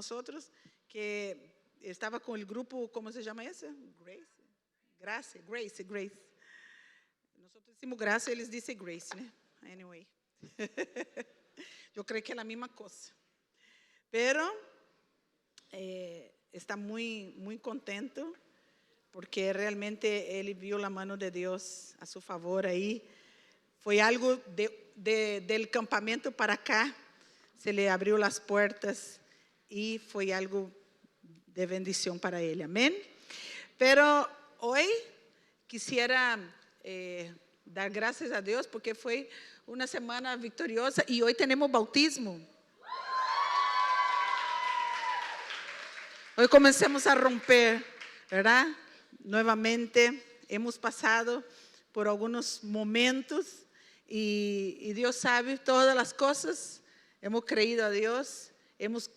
nosotros, que estaba con el grupo, ¿cómo se llama ese? Grace. Nosotros decimos Grace, eles dicen Grace, né? Anyway. Yo creo que es la misma cosa. Pero está muy contento porque realmente él vio la mano de Dios a su favor ahí. Fue algo del campamento para acá, se le abrió las puertas y fue algo de bendición para él. Amén. Pero hoy quisiera dar gracias a Dios porque fue una semana victoriosa y hoy tenemos bautismo. Hoy comencemos a romper, ¿verdad? Nuevamente hemos pasado por algunos momentos y Dios sabe todas las cosas. Hemos creído a Dios, hemos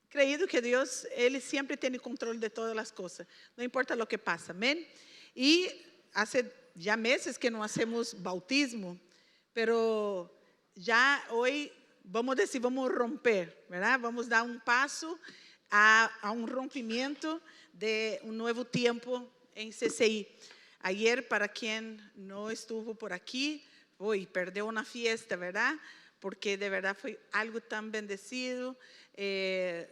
creído que Dios, Él siempre tiene control de todas las cosas, no importa lo que pasa, amén. Y hace ya meses que no hacemos bautismo, pero ya hoy vamos a decir, vamos a romper, ¿verdad? Vamos a dar un paso a un rompimiento de un nuevo tiempo en CCI. Ayer, para quien no estuvo por aquí, hoy perdió una fiesta, ¿verdad? Porque de verdad fue algo tan bendecido.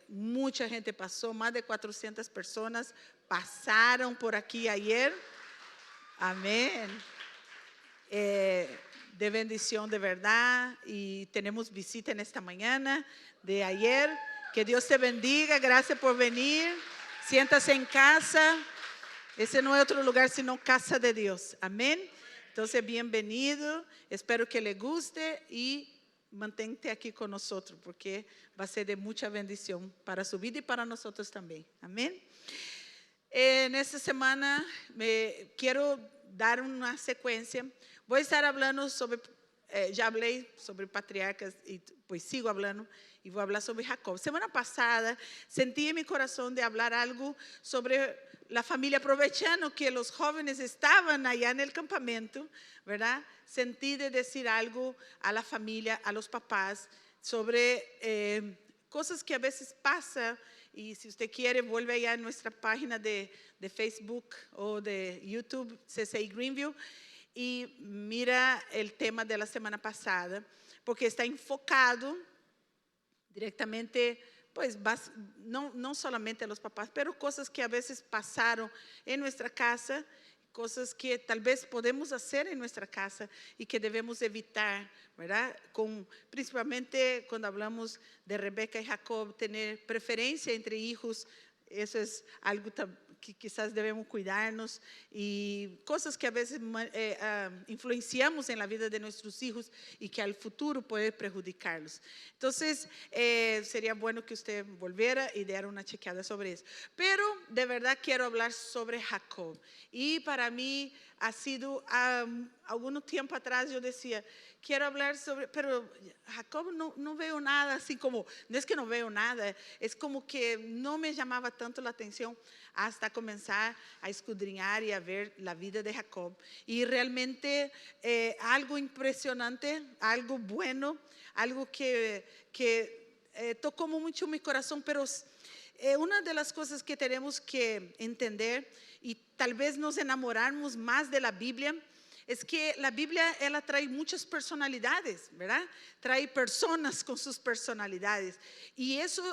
Mucha gente pasó, más de 400 personas pasaron por aquí ayer. Amén. De bendición de verdad, y tenemos visita en esta mañana de ayer. Que Dios te bendiga, gracias por venir. Siéntase en casa. Ese no es otro lugar sino casa de Dios. Amén. Entonces, bienvenido. Espero que le guste y mantente aquí con nosotros porque va a ser de mucha bendición para su vida y para nosotros también. Amén. En esta semana me quiero dar una secuencia. Voy a estar hablando sobre, ya hablé sobre patriarcas y pues sigo hablando y voy a hablar sobre Jacob. Semana pasada sentí en mi corazón de hablar algo sobre la familia, aprovechando que los jóvenes estaban allá en el campamento, ¿verdad? Sentí de decir algo a la familia, a los papás, sobre cosas que a veces pasan. Y si usted quiere, vuelve allá a nuestra página de Facebook o de YouTube, CCI Greenview, y mira el tema de la semana pasada, porque está enfocado directamente, pues no solamente a los papás, pero cosas que a veces pasaron en nuestra casa, cosas que tal vez podemos hacer en nuestra casa y que debemos evitar, ¿verdad? Principalmente cuando hablamos de Rebeca y Jacob, tener preferencia entre hijos, eso es algo que quizás debemos cuidarnos, y cosas que a veces influenciamos en la vida de nuestros hijos y que al futuro puede perjudicarlos. Entonces, sería bueno que usted volviera y diera una chequeada sobre eso. Pero de verdad quiero hablar sobre Jacob. Y para mí ha sido, algún tiempo atrás yo decía, quiero hablar sobre, pero Jacob no veo nada, así como, no es que no veo nada, es como que no me llamaba tanto la atención hasta comenzar a escudriñar y a ver la vida de Jacob. Y realmente algo impresionante, algo bueno, algo que tocó mucho mi corazón, pero una de las cosas que tenemos que entender y tal vez nos enamorarnos más de la Biblia es que la Biblia, ella trae muchas personalidades, ¿verdad? Trae personas con sus personalidades, y eso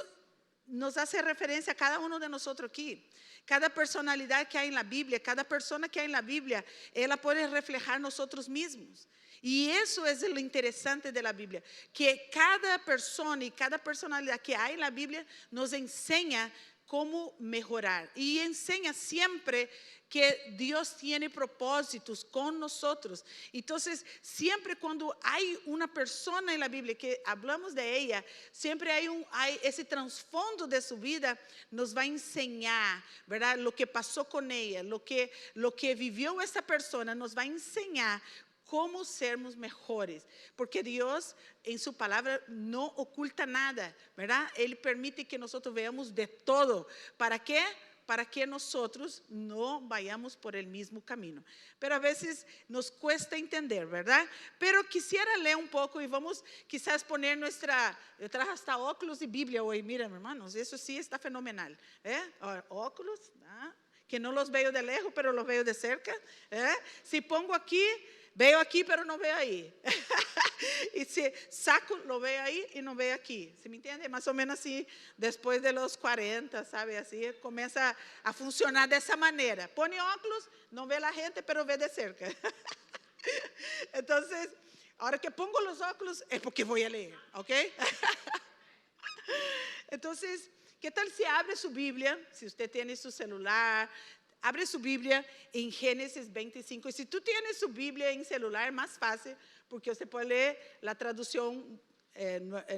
nos hace referencia a cada uno de nosotros aquí. Cada personalidad que hay en la Biblia, cada persona que hay en la Biblia, ella puede reflejar nosotros mismos. Y eso es lo interesante de la Biblia, que cada persona y cada personalidad que hay en la Biblia nos enseña cómo mejorar, y enseña siempre que Dios tiene propósitos con nosotros. Entonces, siempre cuando hay una persona en la Biblia que hablamos de ella, siempre hay ese trasfondo de su vida, nos va a enseñar, ¿verdad? Lo que pasó con ella, lo que vivió esa persona, nos va a enseñar cómo sermos mejores, porque Dios en su palabra no oculta nada, ¿verdad? Él permite que nosotros veamos de todo. ¿Para qué? para que nosotros no vayamos por el mismo camino. Pero a veces nos cuesta entender, ¿verdad? Pero quisiera leer un poco y vamos quizás poner yo traje hasta óculos y Biblia hoy, miren hermanos, eso sí está fenomenal. Óculos, que no los veo de lejos, pero los veo de cerca. Si pongo aquí, veo aquí, pero no veo ahí. Y si saco, lo veo ahí y no veo aquí. ¿Se me entiende? Más o menos así, después de los 40, ¿sabe? Así comienza a funcionar de esa manera. Pone óculos, no ve la gente, pero ve de cerca. Entonces, ahora que pongo los óculos es porque voy a leer, ¿ok? Entonces, ¿qué tal si abre su Biblia? Si usted tiene su celular, abre su Biblia en Génesis 25. Y si tú tienes su Biblia en celular, es más fácil, porque usted puede leer la traducción,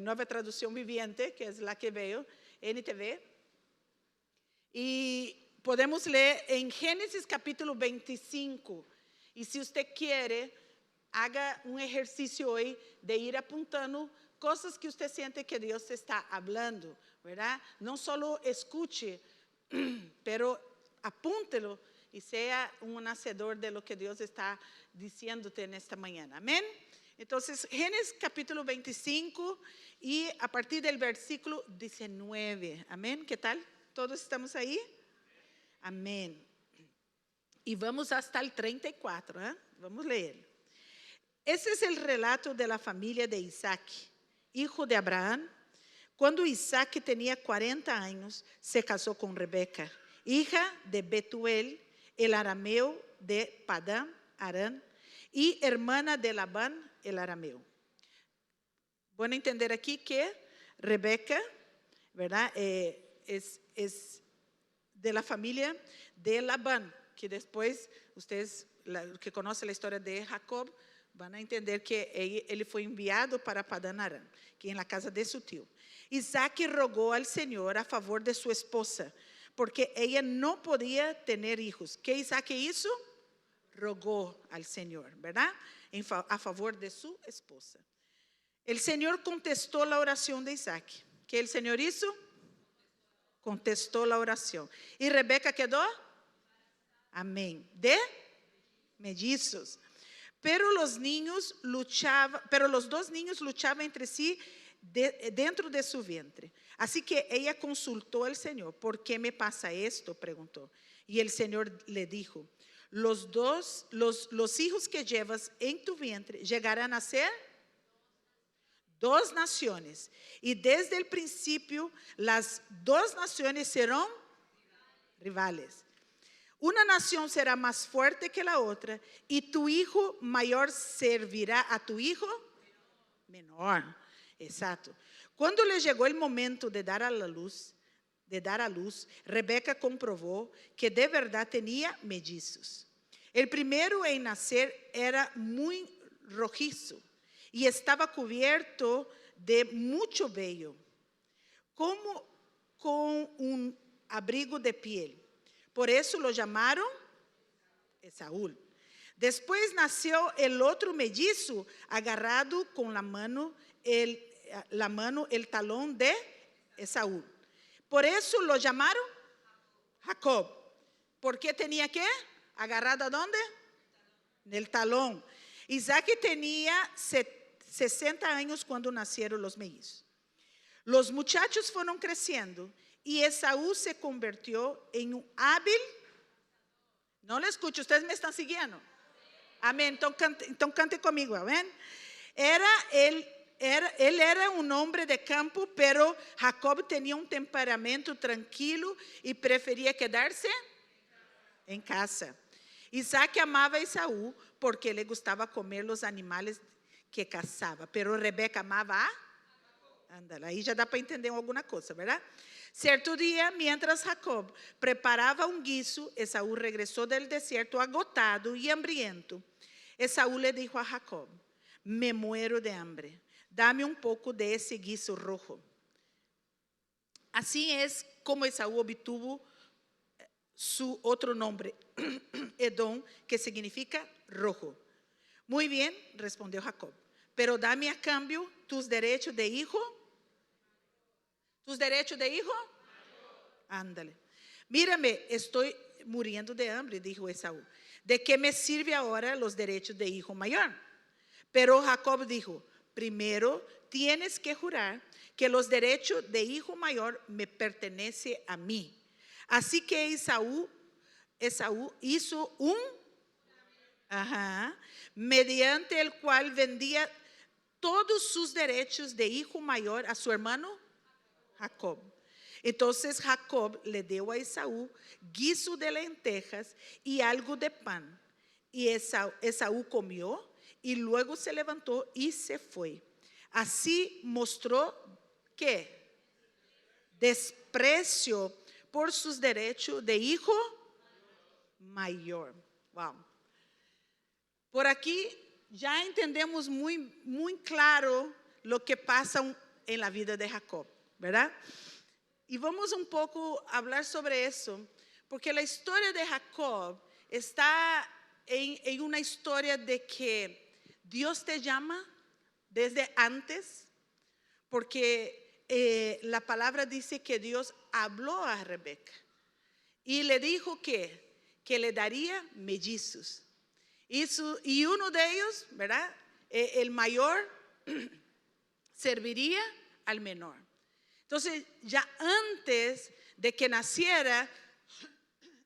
nueva traducción viviente, que es la que veo, NTV. Y podemos leer en Génesis capítulo 25. Y si usted quiere, haga un ejercicio hoy de ir apuntando cosas que usted siente que Dios está hablando, ¿verdad? No solo escuche, pero apúntelo y sea un hacedor de lo que Dios está diciéndote en esta mañana. Amén. Entonces, Génesis capítulo 25 y a partir del versículo 19. Amén. ¿Qué tal? ¿Todos estamos ahí? Amén. Y vamos hasta el 34. Vamos a leer. Ese es el relato de la familia de Isaac, hijo de Abraham. Cuando Isaac tenía 40 años, se casó con Rebeca, hija de Betuel, el arameo de Padán Aram, y hermana de Labán, el arameo. Bueno, entender aquí que Rebeca, ¿verdad? Es de la familia de Labán, que después ustedes que conocen la historia de Jacob van a entender que él fue enviado para Padán Aram, que en la casa de su tío. Isaac rogó al Señor a favor de su esposa, porque ella no podía tener hijos. ¿Qué Isaac hizo? Rogó al Señor, ¿verdad? A favor de su esposa. El Señor contestó la oración de Isaac. ¿Qué el Señor hizo? Contestó la oración. ¿Y Rebeca quedó? Amén. De mellizos. Pero los dos niños luchaban entre sí dentro de su vientre. Así que ella consultó al Señor. ¿Por qué me pasa esto?, preguntó. Y el Señor le dijo: los hijos que llevas en tu vientre llegarán a ser dos naciones. Y desde el principio las dos naciones serán rivales. Una nación será más fuerte que la otra, y tu hijo mayor servirá a tu hijo menor. Exacto. Cuando le llegó el momento de dar a luz, Rebeca comprobó que de verdad tenía mellizos. El primero en nacer era muy rojizo y estaba cubierto de mucho vello, como con un abrigo de piel. Por eso lo llamaron Esaú. Después nació el otro mellizo, agarrado con la mano el talón de Esaú. Por eso lo llamaron Jacob. ¿Por qué tenía que? ¿Agarrado a dónde? Del talón. Isaac tenía 60 años cuando nacieron los mellizos. Los muchachos fueron creciendo y Esaú se convirtió en un hábil. No le escucho, ustedes me están siguiendo. Amén. Entonces cante conmigo, amén. Él era un hombre de campo, pero Jacob tenía un temperamento tranquilo y prefería quedarse en casa. Isaac amaba a Esaú porque le gustaba comer los animales que cazaba, pero Rebeca amaba a... Ándale, ahí ya da para entender alguna cosa, ¿verdad? Cierto día, mientras Jacob preparaba un guiso, Esaú regresó del desierto agotado y hambriento. Esaú le dijo a Jacob: me muero de hambre, dame un poco de ese guiso rojo. Así es como Esaú obtuvo su otro nombre, Edom, que significa rojo. Muy bien, respondió Jacob, pero dame a cambio tus derechos de hijo. ¿Tus derechos de hijo? Ándale. Mírame, estoy muriendo de hambre, dijo Esaú. ¿De qué me sirve ahora los derechos de hijo mayor? Pero Jacob dijo, primero tienes que jurar que los derechos de hijo mayor me pertenecen a mí. Así que Esaú hizo mediante el cual vendía todos sus derechos de hijo mayor a su hermano Jacob. Entonces Jacob le dio a Esaú guiso de lentejas y algo de pan. Y Esaú comió y luego se levantó y se fue. Así mostró que desprecio por sus derechos de hijo mayor. Wow. Por aquí ya entendemos muy claro lo que pasa en la vida de Jacob, ¿verdad? Y vamos un poco a hablar sobre eso, porque la historia de Jacob está en una historia de que Dios te llama desde antes, porque la palabra dice que Dios habló a Rebeca y le dijo que le daría mellizos. Y uno de ellos, ¿verdad? El mayor serviría al menor. Entonces, ya antes de que naciera,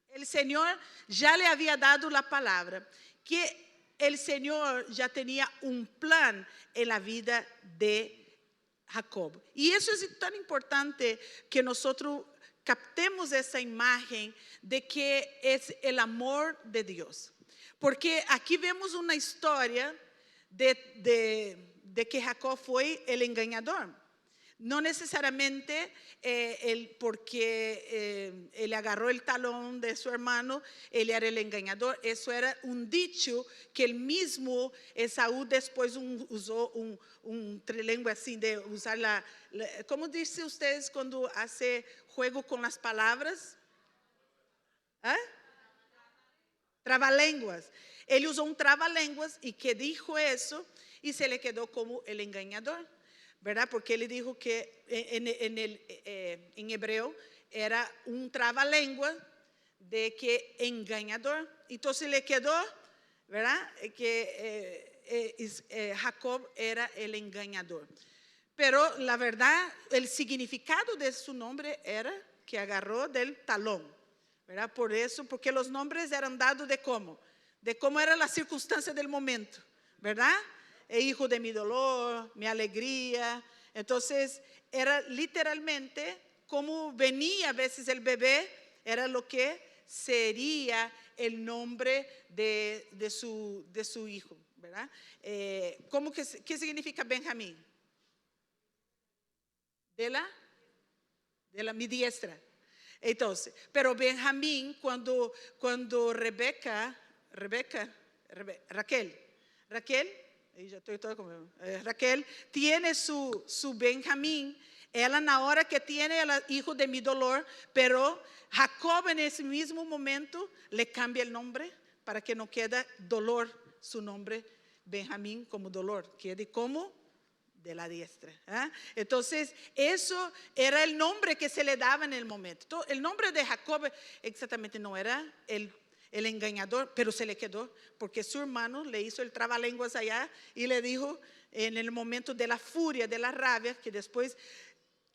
el Señor ya le había dado la palabra, que el Señor ya tenía un plan en la vida de Jacob. Y eso es tan importante que nosotros captemos esa imagen de que es el amor de Dios. Porque aquí vemos una historia de que Jacob fue el engañador. No necesariamente porque él agarró el talón de su hermano, él era el engañador. Eso era un dicho que el mismo Esaú después usó un trilingüe así de usar ¿cómo dice ustedes cuando hace juego con las palabras? ¿Ah? Trabalenguas. Él usó un trabalenguas y que dijo eso y se le quedó como el engañador, ¿verdad? Porque él dijo que en hebreo era un trabalengua de que engañador. Entonces le quedó, ¿verdad? Que Jacob era el engañador. Pero la verdad, el significado de su nombre era que agarró del talón, ¿verdad? Por eso, porque los nombres eran dados de cómo era la circunstancia del momento, ¿verdad? Hijo de mi dolor, mi alegría. Entonces era literalmente como venía a veces el bebé, era lo que sería el nombre de su hijo, ¿verdad? ¿Qué significa Benjamín? De la mi diestra. Entonces, pero Benjamín, cuando Raquel tiene su Benjamín, ella en la hora que tiene el hijo de mi dolor, pero Jacob en ese mismo momento le cambia el nombre para que no quede dolor, su nombre Benjamín como dolor, quede como de la diestra. Entonces, eso era el nombre que se le daba en el momento. El nombre de Jacob exactamente no era el engañador, pero se le quedó porque su hermano le hizo el trabalenguas allá y le dijo en el momento de la furia, de la rabia, que después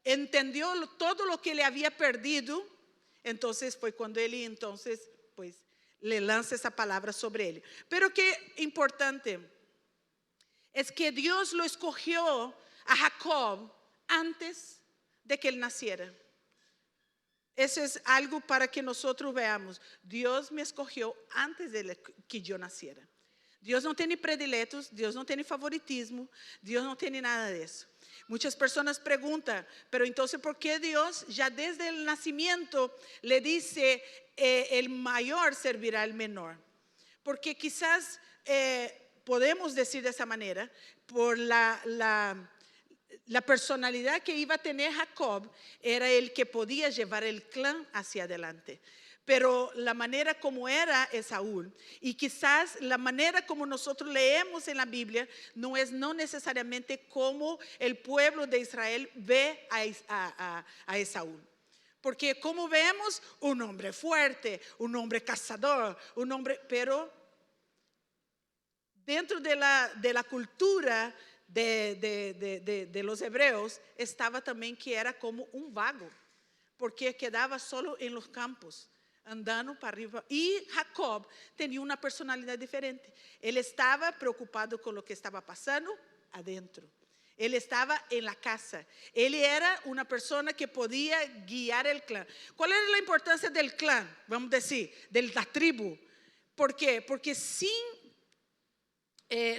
entendió todo lo que le había perdido. Entonces fue cuando él entonces pues le lanza esa palabra sobre él. Pero qué importante es que Dios lo escogió a Jacob antes de que él naciera. Eso es algo para que nosotros veamos. Dios me escogió antes de que yo naciera. Dios no tiene predilectos, Dios no tiene favoritismo, Dios no tiene nada de eso. Muchas personas preguntan, pero entonces ¿por qué Dios ya desde el nacimiento le dice el mayor servirá al menor? Porque quizás podemos decir de esa manera, por la personalidad que iba a tener Jacob, era el que podía llevar el clan hacia adelante. Pero la manera como era Esaú, y quizás la manera como nosotros leemos en la Biblia, no necesariamente como el pueblo de Israel ve a Esaú. Porque como vemos, un hombre fuerte, un hombre cazador, pero dentro de la cultura de los hebreos estaba también que era como un vago, porque quedaba solo en los campos, andando para arriba. Y Jacob tenía una personalidad diferente. Él estaba preocupado con lo que estaba pasando adentro. Él estaba en la casa. Él era una persona que podía guiar el clan. ¿Cuál era la importancia del clan? Vamos a decir, de la tribu. ¿Por qué? Porque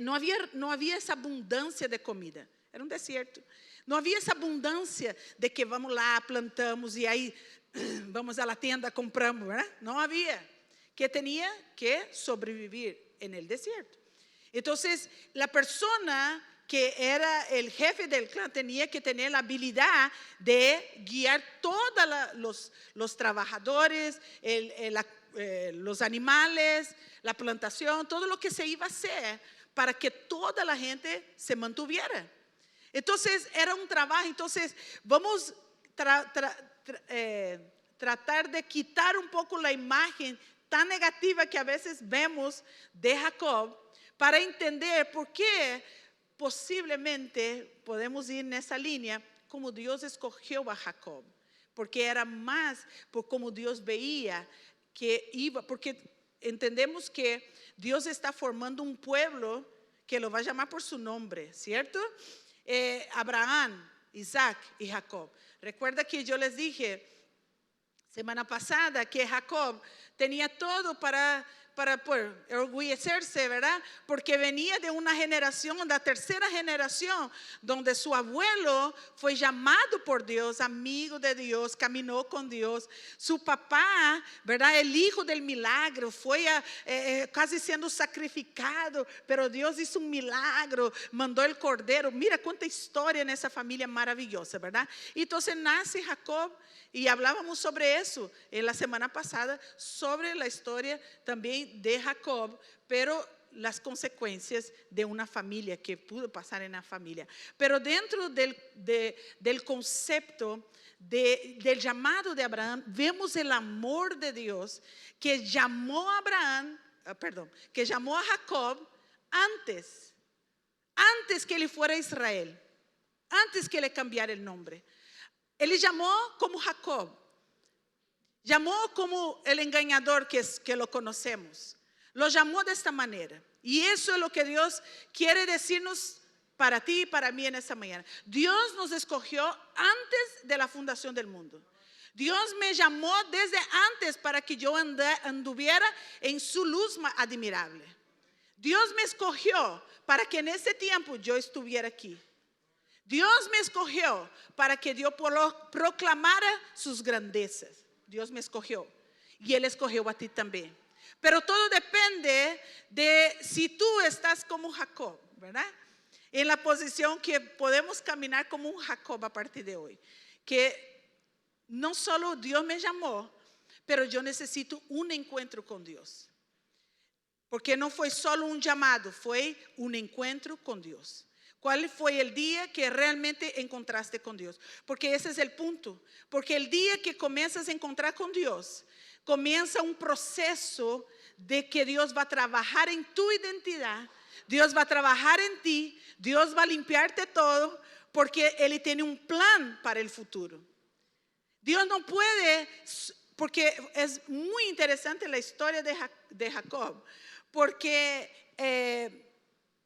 no había esa abundancia de comida. Era un desierto. No había esa abundancia de que vamos lá, plantamos y ahí vamos a la tienda, compramos, ¿verdad? No había. Que tenía que sobrevivir en el desierto. Entonces, la persona que era el jefe del clan tenía que tener la habilidad de guiar todos los trabajadores, los animales, la plantación, todo lo que se iba a hacer para que toda la gente se mantuviera. Entonces era un trabajo. Entonces vamos tratar de quitar un poco la imagen tan negativa que a veces vemos de Jacob para entender por qué posiblemente podemos ir en esa línea como Dios escogió a Jacob, porque era más por cómo Dios veía que iba, porque entendemos que Dios está formando un pueblo que lo va a llamar por su nombre, ¿cierto? Abraham, Isaac y Jacob. Recuerda que yo les dije semana pasada que Jacob tenía todo para orgullecerse, ¿verdad? Porque venía de una generación, la tercera generación, donde su abuelo fue llamado por Dios, amigo de Dios, caminó con Dios. Su papá, ¿verdad? El hijo del milagro, fue casi siendo sacrificado, pero Dios hizo un milagro, mandó el cordero. Mira cuánta historia en esa familia maravillosa, ¿verdad? Y entonces nace Jacob. Y hablábamos sobre eso en la semana pasada, sobre la historia también de Jacob, pero las consecuencias de una familia, que pudo pasar en la familia. Pero dentro del concepto del llamado de Abraham, vemos el amor de Dios que llamó a que llamó a Jacob antes que él fuera Israel, antes que le cambiara el nombre. Él le llamó como Jacob, llamó como el engañador que lo conocemos. Lo llamó de esta manera. Y eso es lo que Dios quiere decirnos para ti y para mí en esta mañana. Dios nos escogió antes de la fundación del mundo. Dios me llamó desde antes para que yo anduviera en su luz admirable. Dios me escogió para que en ese tiempo yo estuviera aquí. Dios me escogió para que yo proclamara sus grandezas. Dios me escogió y Él escogió a ti también. Pero todo depende de si tú estás como Jacob, ¿verdad? En la posición que podemos caminar como un Jacob a partir de hoy. Que no solo Dios me llamó, pero yo necesito un encuentro con Dios. Porque no fue solo un llamado, fue un encuentro con Dios. ¿Cuál fue el día que realmente encontraste con Dios? Porque ese es el punto. Porque el día que comienzas a encontrar con Dios, comienza un proceso de que Dios va a trabajar en tu identidad. Dios va a trabajar en ti. Dios va a limpiarte todo. Porque Él tiene un plan para el futuro. Dios no puede, porque es muy interesante la historia de Jacob. Porque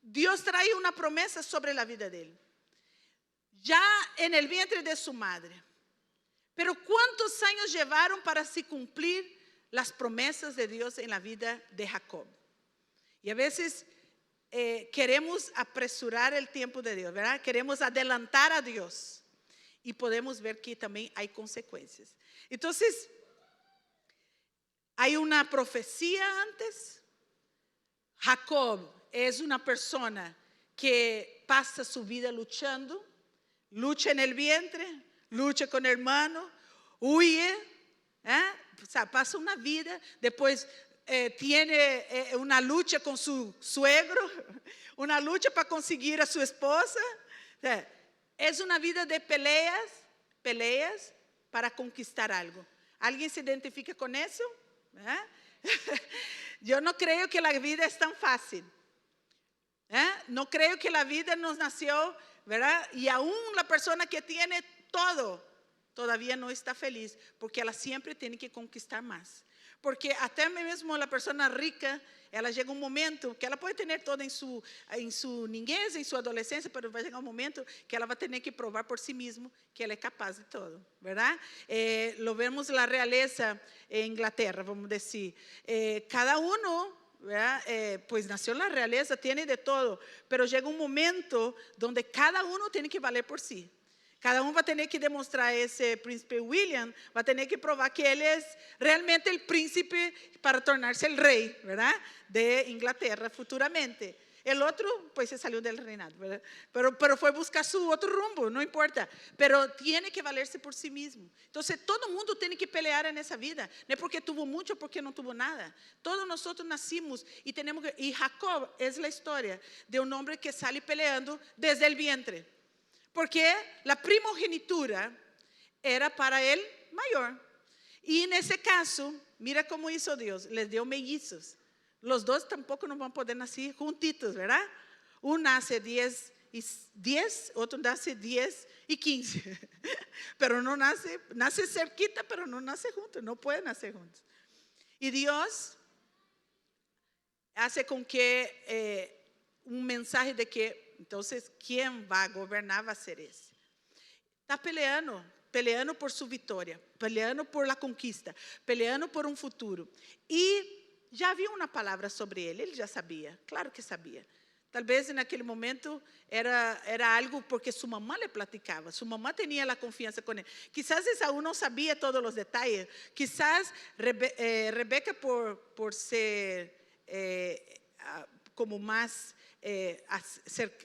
Dios trae una promesa sobre la vida de él, ya en el vientre de su madre. Pero ¿cuántos años llevaron para se cumplir las promesas de Dios en la vida de Jacob? Y a veces queremos apresurar el tiempo de Dios, ¿verdad? Queremos adelantar a Dios. Y podemos ver que también hay consecuencias. Entonces, hay una profecía antes. Jacob es una persona que pasa su vida luchando, lucha en el vientre, lucha con el hermano, huye, o sea, pasa una vida, después tiene una lucha con su suegro, una lucha para conseguir a su esposa. O sea, es una vida de peleas, para conquistar algo. ¿Alguien se identifica con eso? Yo no creo que la vida es tan fácil. No creo que la vida nos nació, ¿verdad? Y aún la persona que tiene todo, todavía no está feliz, porque ela siempre tiene que conquistar más. Porque até mesmo a persona rica, ela chega um momento que ela pode ter todo em sua niñez, em sua adolescência, mas vai chegar um momento que ela vai ter que provar por si mesmo que ela é capaz de todo, ¿verdad? Lo vemos na realeza em Inglaterra, vamos dizer. Cada uno, pues nació en la realeza, tiene de todo, pero llega un momento donde cada uno tiene que valer por sí. Cada uno va a tener que demostrar, ese príncipe William va a tener que probar que él es realmente el príncipe para tornarse el rey, ¿verdad? De Inglaterra futuramente. El otro, pues se salió del reinado, ¿verdad? Pero fue a buscar su otro rumbo, no importa. Pero tiene que valerse por sí mismo. Entonces, todo mundo tiene que pelear en esa vida. No es porque tuvo mucho, porque no tuvo nada. Todos nosotros nacimos y tenemos que... Y Jacob es la historia de un hombre que sale peleando desde el vientre. Porque la primogenitura era para él mayor. Y en ese caso, mira cómo hizo Dios. Les dio mellizos. Los dos tampoco no van a poder nacer juntitos, ¿verdad? Uno nace 10, otro nace 10 y 15. Pero no nace cerquita, pero no nace juntos, no pueden nacer juntos. Y Dios hace con que un mensaje de que, entonces, ¿quién va a gobernar? Va a ser ese. Está peleando por su victoria, peleando por la conquista, peleando por un futuro. Y já havia uma palavra sobre ele já sabia, claro que sabia. Talvez naquele momento era algo porque sua mamã lhe platicava, sua mamã tinha a confiança com ele. Quizás Esaú não sabia todos os detalhes, quizás Rebeca por ser como mais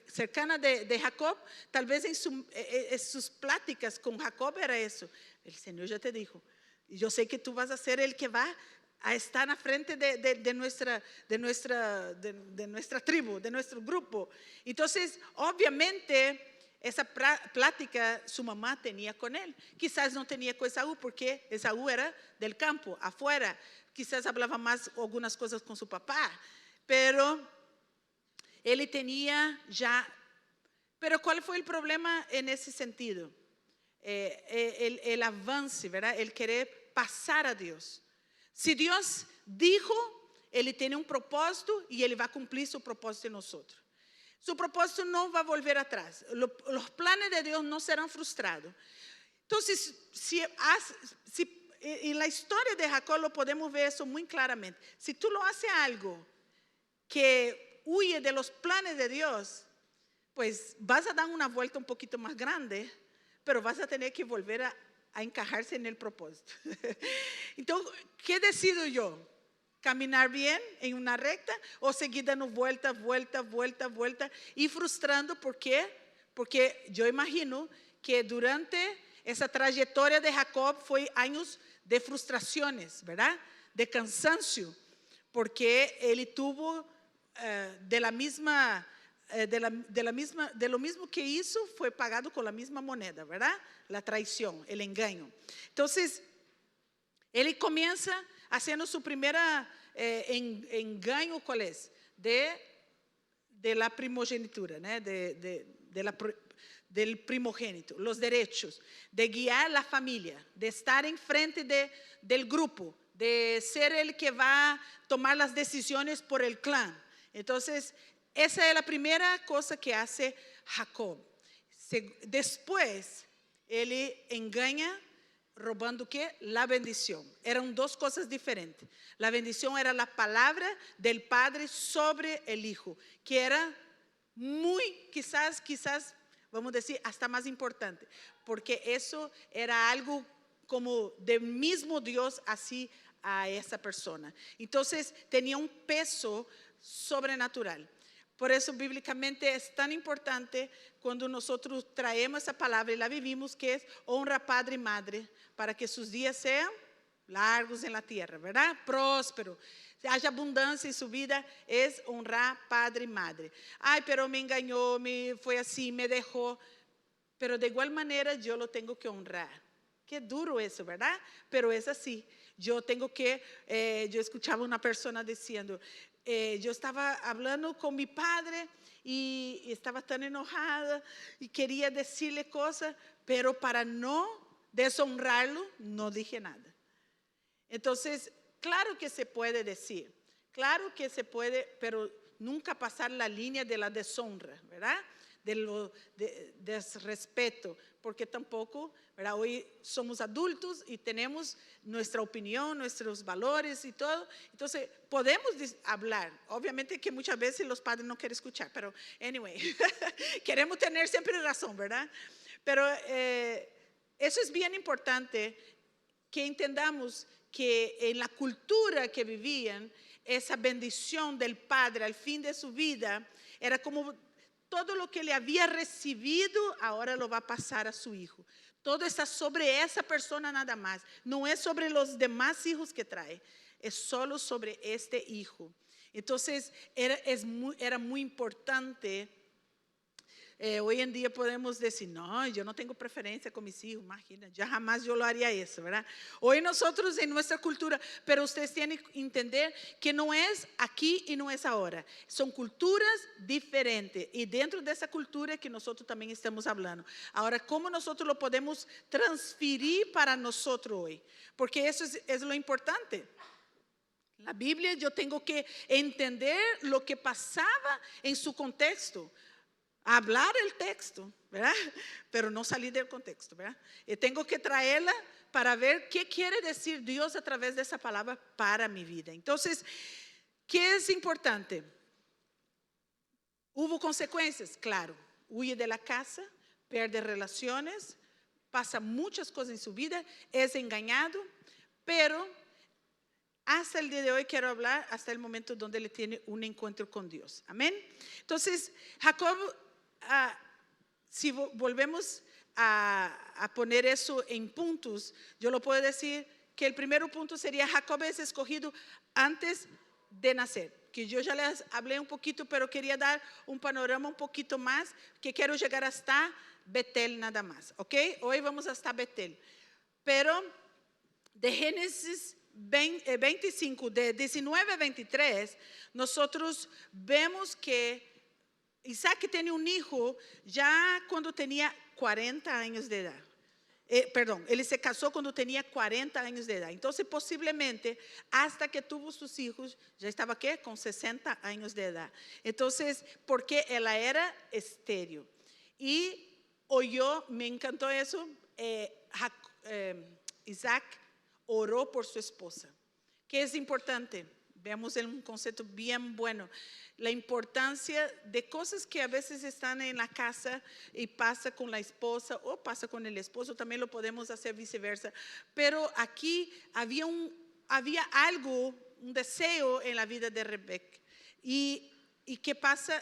cercana de Jacob, talvez em suas pláticas com Jacob era isso. O Senhor já te dijo, eu sei que tu vas a ser el que vai a estar na frente de nuestra tribu, de nuestro grupo. Entonces, obviamente, esa plática su mamá tenía con él. Quizás no tenía con Esaú, porque Esaú era del campo, afuera. Quizás hablaba más algunas cosas con su papá, pero él tenía ya... Pero ¿cuál fue el problema en ese sentido? El avance, ¿verdad? El querer pasar a Dios. Si Dios dijo, Él tiene un propósito y Él va a cumplir su propósito en nosotros. Su propósito no va a volver atrás. Los planes de Dios no serán frustrados. Entonces, en la historia de Jacob lo podemos ver eso muy claramente. Si tú lo haces algo que huye de los planes de Dios, pues vas a dar una vuelta un poquito más grande, pero vas a tener que volver a encajarse en el propósito. Entonces, ¿qué decido yo? ¿Caminar bien en una recta o seguir dando vuelta y frustrando? ¿Por qué? Porque yo imagino que durante esa trayectoria de Jacob fue años de frustraciones, ¿verdad? De cansancio, porque él tuvo de lo mismo que hizo, fue pagado con la misma moneda, ¿verdad? La traición, el engaño. Entonces, él comienza haciendo su primera engaño, ¿cuál es? De la primogenitura, ¿no? Del primogénito, los derechos, de guiar la familia, de estar en frente del grupo, de ser el que va a tomar las decisiones por el clan. Entonces, esa es la primera cosa que hace Jacob. Después, él engaña robando ¿qué? La bendición. Eran dos cosas diferentes. La bendición era la palabra del padre sobre el hijo, que era muy, quizás, vamos a decir, hasta más importante, porque eso era algo como del mismo Dios así a esa persona. Entonces, tenía un peso sobrenatural. Por eso bíblicamente es tan importante cuando nosotros traemos esa palabra y la vivimos, que es honra padre y madre para que sus días sean largos en la tierra, ¿verdad? Próspero. Haya abundancia en su vida, es honrar padre y madre. Ay, pero me engañó, fue así, me dejó. Pero de igual manera yo lo tengo que honrar. Qué duro eso, ¿verdad? Pero es así. Yo escuchaba una persona diciendo, yo estaba hablando con mi padre y estaba tan enojada y quería decirle cosas, pero para no deshonrarlo, no dije nada. Entonces, claro que se puede decir, claro que se puede, pero nunca pasar la línea de la deshonra, ¿verdad? Desrespeto, porque tampoco, ¿verdad? Hoy somos adultos y tenemos nuestra opinión, nuestros valores y todo. Entonces, podemos hablar. Obviamente que muchas veces los padres no quieren escuchar, pero anyway, queremos tener siempre razón, ¿verdad? Pero eso es bien importante, que entendamos que en la cultura que vivían, esa bendición del padre al fin de su vida era como todo lo que le había recibido ahora lo va a pasar a su hijo. Todo está sobre esa persona nada más. No es sobre los demás hijos que trae, es solo sobre este hijo. Entonces era muy importante. Hoy en día podemos decir, no, yo no tengo preferencia con mis hijos, imagina, ya jamás yo lo haría eso, ¿verdad? Hoy nosotros en nuestra cultura, pero ustedes tienen que entender que no es aquí y no es ahora, son culturas diferentes y dentro de esa cultura que nosotros también estamos hablando. Ahora, ¿cómo nosotros lo podemos transferir para nosotros hoy? Porque eso es lo importante. La Biblia yo tengo que entender lo que pasaba en su contexto. Hablar el texto, ¿verdad? Pero no salir del contexto, ¿verdad? Y tengo que traerla para ver qué quiere decir Dios a través de esa palabra para mi vida. Entonces, ¿qué es importante? ¿Hubo consecuencias? Claro. Huye de la casa, pierde relaciones, pasa muchas cosas en su vida, es engañado, pero hasta el día de hoy quiero hablar hasta el momento donde le tiene un encuentro con Dios. Amén. Entonces, Jacob, si volvemos a poner eso en puntos, yo lo puedo decir que el primer punto sería: Jacob es escogido antes de nacer, que yo ya les hablé un poquito, pero quería dar un panorama un poquito más, que quiero llegar hasta Betel nada más, ¿ok? Hoy vamos hasta Betel, pero de Génesis 25, de 19 a 23, nosotros vemos que Isaac tenía un hijo ya cuando tenía 40 años de edad. Él se casó cuando tenía 40 años de edad. Entonces, posiblemente, hasta que tuvo sus hijos, ya estaba ¿qué? Con 60 años de edad. Entonces, porque él era estéril. Y me encantó eso, Isaac oró por su esposa. ¿Qué es importante? Veamos un concepto bien bueno. La importancia de cosas que a veces están en la casa y pasa con la esposa o pasa con el esposo, también lo podemos hacer viceversa. Pero aquí había algo, un deseo en la vida de Rebeca. ¿Y qué pasa?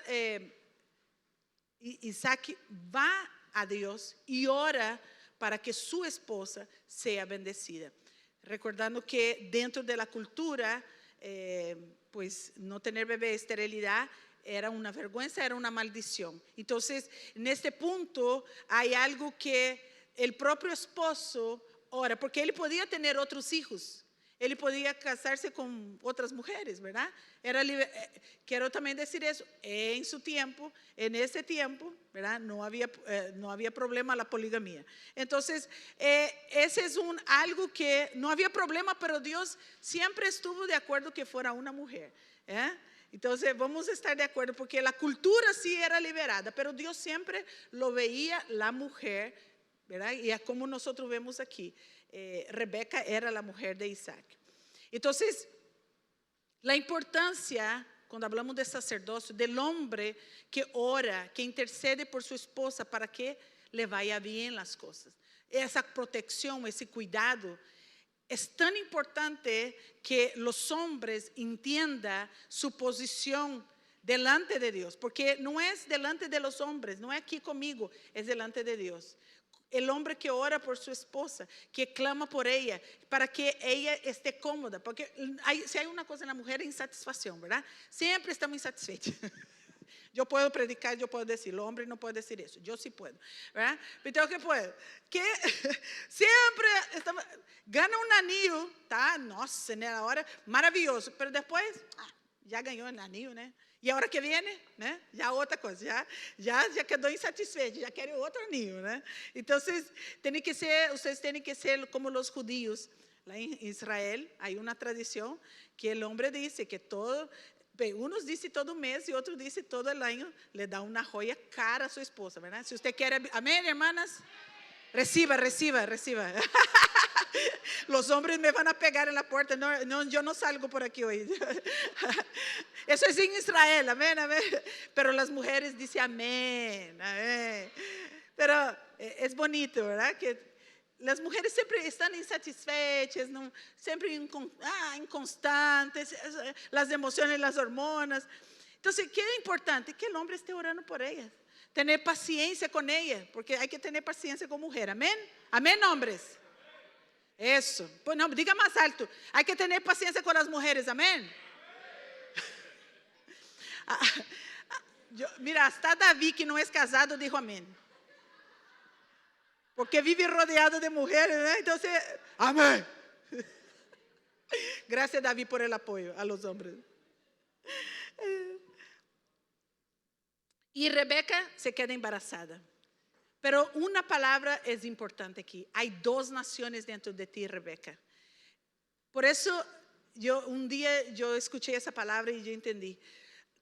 Isaac va a Dios y ora para que su esposa sea bendecida. Recordando que dentro de la cultura, pues no tener bebé, esterilidad, era una vergüenza, era una maldición. Entonces, en este punto hay algo que el propio esposo ora, porque él podía tener otros hijos, él podía casarse con otras mujeres, ¿verdad? Quiero también decir eso, en su tiempo, en ese tiempo, ¿verdad? No había problema la poligamia. Entonces, ese es algo que no había problema, pero Dios siempre estuvo de acuerdo que fuera una mujer. Entonces, vamos a estar de acuerdo, porque la cultura sí era liberada, pero Dios siempre lo veía la mujer, ¿verdad? Y es como nosotros vemos aquí. Rebeca era la mujer de Isaac. Entonces, la importancia, cuando hablamos de sacerdocio, del hombre que ora, que intercede por su esposa para que le vaya bien las cosas. Esa protección, ese cuidado, es tan importante que los hombres entiendan su posición delante de Dios, porque no es delante de los hombres, no es aquí conmigo, es delante de Dios. El hombre que ora por su esposa, que clama por ella, para que ella esté cómoda, porque si hay una cosa en la mujer es insatisfacción, ¿verdad? Siempre estamos insatisfechos. Yo puedo predicar, yo puedo decir, el hombre no puede decir eso, yo sí puedo, ¿verdad? Pero ¿qué puedo? Que siempre gana un anillo, tá? Nossa, né? Ahora, maravilloso, pero después, ya ganó el anillo, né? E a hora que viene, né? Já outra coisa, já quedou insatisfeito, já quer outro anillo, né? Então, vocês têm que ser como os judíos. Lá em Israel, há uma tradição que o homem diz que unos dizem todo mês e outros dizem todo ano, le dá uma joia cara a sua esposa, verdade? Se você quer, amém, hermanas? Reciba. Los hombres me van a pegar en la puerta. No, yo no salgo por aquí hoy. Eso es en Israel, amén. Pero las mujeres dicen amén. Pero es bonito, ¿verdad? Que las mujeres siempre están insatisfechas, ¿no? Siempre inconstantes, las emociones, las hormonas. Entonces, ¿qué es importante? Que el hombre esté orando por ellas. Tener paciencia con ella, porque hay que tener paciencia con mujer, amén. Amén, hombres. Eso, pues no, diga más alto. Hay que tener paciencia con las mujeres, amén. Mira, hasta David, que no es casado, dijo amén. Porque vive rodeado de mujeres, ¿eh? Entonces, amén. Gracias, David, por el apoyo a los hombres. Y Rebeca se queda embarazada. Pero una palabra es importante aquí. Hay dos naciones dentro de ti, Rebeca. Por eso, un día escuché esa palabra y yo entendí.